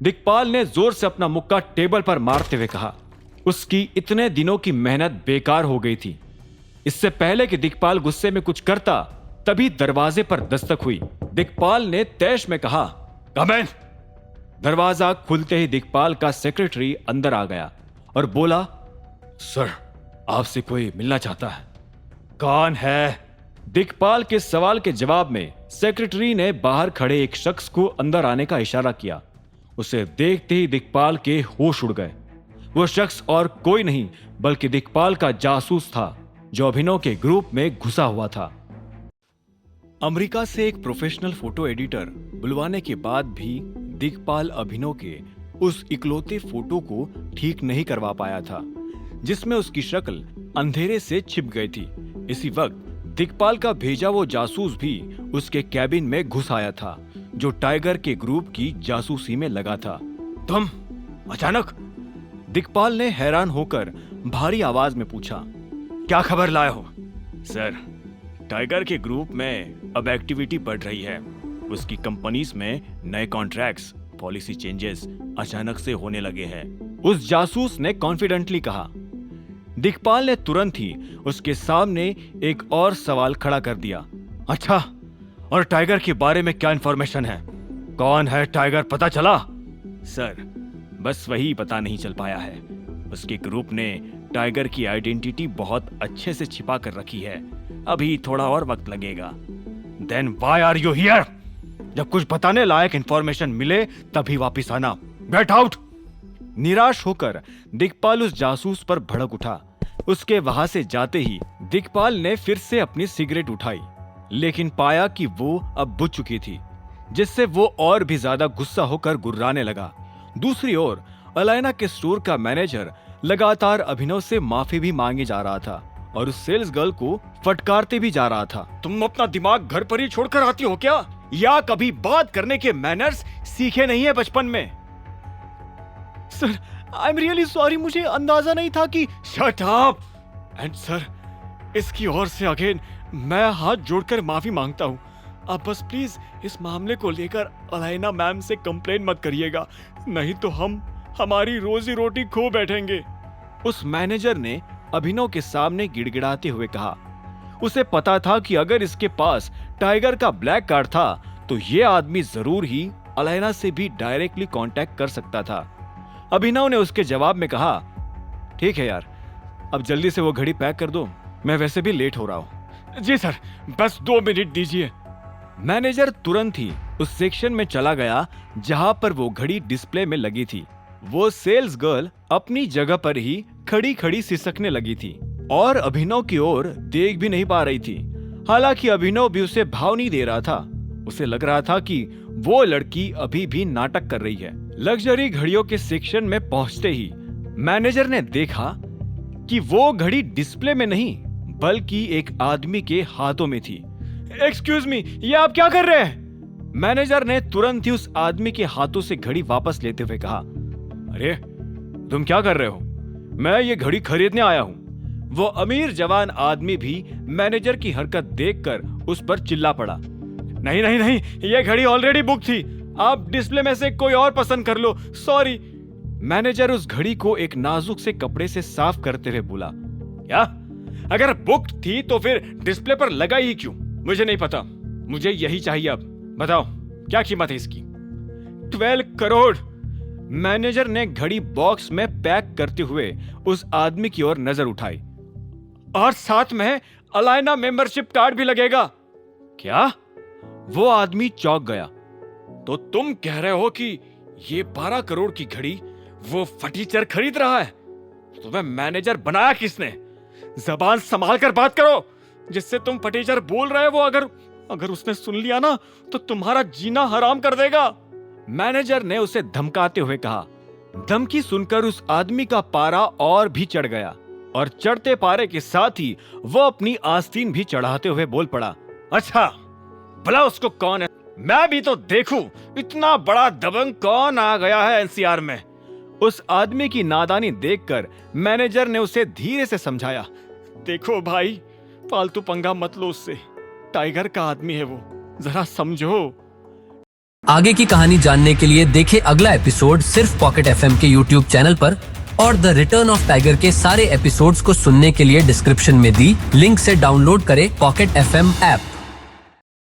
दिक्पाल ने जोर से अपना मुक्का टेबल पर मारते हुए कहा। उसकी इतने दिनों की मेहनत बेकार हो गई थी। इससे पहले कि दिक्पाल गुस्से में कुछ करता, तभी दरवाजे पर दस्तक हुई। दिक्पाल ने तैश में कहा, कम इन। दरवाजा खुलते ही दिक्पाल का सेक्रेटरी अंदर आ गया और बोला, सर, आपसे कोई मिलना चाहता है। कौन है? दिक्पाल के सवाल के जवाब में सेक्रेटरी ने बाहर खड़े एक शख्स को अंदर आने का इशारा किया। उसे देखते ही दिक्पाल के होश उड़ गए। वो शख्स और कोई नहीं बल्कि दिक्पाल का जासूस था, जो अभिनव के ग्रुप में घुसा हुआ था। अमेरिका से एक प्रोफेशनल फोटो एडिटर बुलवाने के बाद भी दिक्पाल अभिनव के उस इकलौते फोटो को ठीक नहीं करवा पाया था, जिसमें उसकी शक्ल अंधेरे से छिप गई थी। इसी वक्त दिक्पाल का भेजा वो जासूस भी उसके कैबिन में घुस आया था, जो टाइगर के ग्रुप की जासूसी में लगा था। तुम अचानक? दिक्पाल ने हैरान होकर भारी आवाज में पूछा, क्या खबर लाए हो? सर, टाइगर के ग्रुप में अब एक्टिविटी बढ़ रही है। उसकी कंपनीज में नए कॉन्ट्रैक्ट्स, पॉलिसी चेंजेस अचानक से होने लगे हैं, उस जासूस ने कॉन्फिडेंटली कहा। दिक्पाल ने तुरंत ही उसके सामने एक और सवाल खड़ा कर दिया। अच्छा, और टाइगर के बारे में क्या इंफॉर्मेशन है? कौन है टाइगर, पता चला? सर, बस वही पता नहीं चल पाया है। उसके ग्रुप ने टाइगर की आइडेंटिटी बहुत अच्छे से छिपा कर रखी है। अभी थोड़ा और वक्त लगेगा। Then why are you here? जब कुछ बताने लायक इंफॉर्मेशन मिले तभी वापिस आना। Get out. निराश होकर दिक्पाल उस जासूस पर भड़क उठा। उसके वहां से जाते ही दिक्पाल ने फिर से अपनी सिगरेट उठाई, लेकिन पाया कि वो अब बुझ चुकी थी, जिससे वो और भी ज्यादा गुस्सा होकर गुर्राने लगा। दूसरी ओर अलायना के स्टोर का मैनेजर लगातार अभिनव से माफी भी मांगे जा रहा था और उस सेल्स गर्ल को फटकारते भी जा रहा था। तुम अपना दिमाग घर पर ही छोड़कर आती हो क्या? या कभी बात करने के मैनर्स सीखे नहीं है बचपन में? Sir, I am really sorry, मुझे अंदाजा नहीं था कि। Shut up! एंड सर, इसकी ओर से अगेन मैं हाथ जोड़कर माफी मांगता हूँ। आप बस प्लीज इस मामले को लेकर अलायना मैम से कंप्लेन मत करिएगा, नहीं तो हम हमारी रोजी रोटी खो बैठेंगे। उस मैनेजर ने अभिनव के सामने गिड़गिड़ाते हुए कहा। उसे पता था कि अगर इसके पास टाइगर का ब्लैक कार्ड था तो ये आदमी जरूर ही अलायना से भी डायरेक्टली कांटेक्ट कर सकता था। अभिनव ने उसके जवाब में कहा, ठीक है यार, अब जल्दी से वो घड़ी पैक कर दो, मैं वैसे भी लेट हो रहा हूँ। जी सर, बस 2 मिनट दीजिए। मैनेजर तुरंत ही उस सेक्शन में चला गया जहां पर वो घड़ी डिस्प्ले में लगी थी। वो सेल्स गर्ल अपनी जगह पर ही खड़ी खड़ी सिसकने लगी थी और अभिनव की ओर देख भी नहीं पा रही थी। हालांकि अभिनव भी उसे भाव नहीं दे रहा था। उसे लग रहा था कि वो लड़की अभी भी नाटक कर रही है। लग्जरी घड़ियों के सेक्शन में पहुंचते ही मैनेजर ने देखा कि वो घड़ी डिस्प्ले में नहीं बल्कि एक आदमी के हाथों में थी। एक्सक्यूज मी, ये आप क्या कर रहे हैं? मैनेजर ने तुरंत ही उस आदमी के हाथों से घड़ी वापस लेते हुए कहा, अरे तुम क्या कर रहे हो? मैं ये घड़ी खरीदने आया हूं। वो अमीर जवान आदमी भी मैनेजर की हरकत देखकर उस पर चिल्ला पड़ा। नहीं नहीं नहीं, ये घड़ी ऑलरेडी बुक थी, आप डिस्प्ले में से कोई और पसंद कर लो, सॉरी। मैनेजर उस घड़ी को एक नाजुक से कपड़े से साफ करते हुए बोला, क्या? अगर बुक थी तो फिर डिस्प्ले पर लगाई ही क्यों? मुझे नहीं पता, मुझे यही चाहिए। अब बताओ क्या कीमत है इसकी? 12 करोड़। मैनेजर ने घड़ी बॉक्स में पैक करते हुए उस आदमी की ओर नजर उठाई। और साथ में अलायना मेंबरशिप कार्ड भी लगेगा। क्या? वो आदमी चौंक गया। तो तुम कह रहे हो कि ये 12 करोड़ की घड़ी वो फटीचर खरीद रहा है? तुम्हें मैनेजर बनाया किसने? जबान संभाल कर बात करो। जिससे तुम फटीचर बोल रहे हो, अगर उसने सुन लिया ना तो तुम्हारा जीना हराम कर देगा। मैनेजर ने उसे धमकाते हुए कहा। धमकी सुनकर उस आदमी का पारा और भी चढ़ गया और चढ़ते पारे के साथ ही वो अपनी आस्तीन भी चढ़ाते हुए बोल पड़ा, अच्छा भला उसको कौन है, मैं भी तो देखूं इतना बड़ा दबंग कौन आ गया है एनसीआर में। उस आदमी की नादानी देखकर मैनेजर ने उसे धीरे से समझाया, देखो भाई, फालतू पंगा मत लो उससे, टाइगर का आदमी है वो, जरा समझो। आगे की कहानी जानने के लिए देखें अगला एपिसोड सिर्फ पॉकेट एफएम के यूट्यूब चैनल पर और द रिटर्न ऑफ टाइगर के सारे एपिसोड्स को सुनने के लिए डिस्क्रिप्शन में दी लिंक से डाउनलोड करें पॉकेट एफएम ऐप।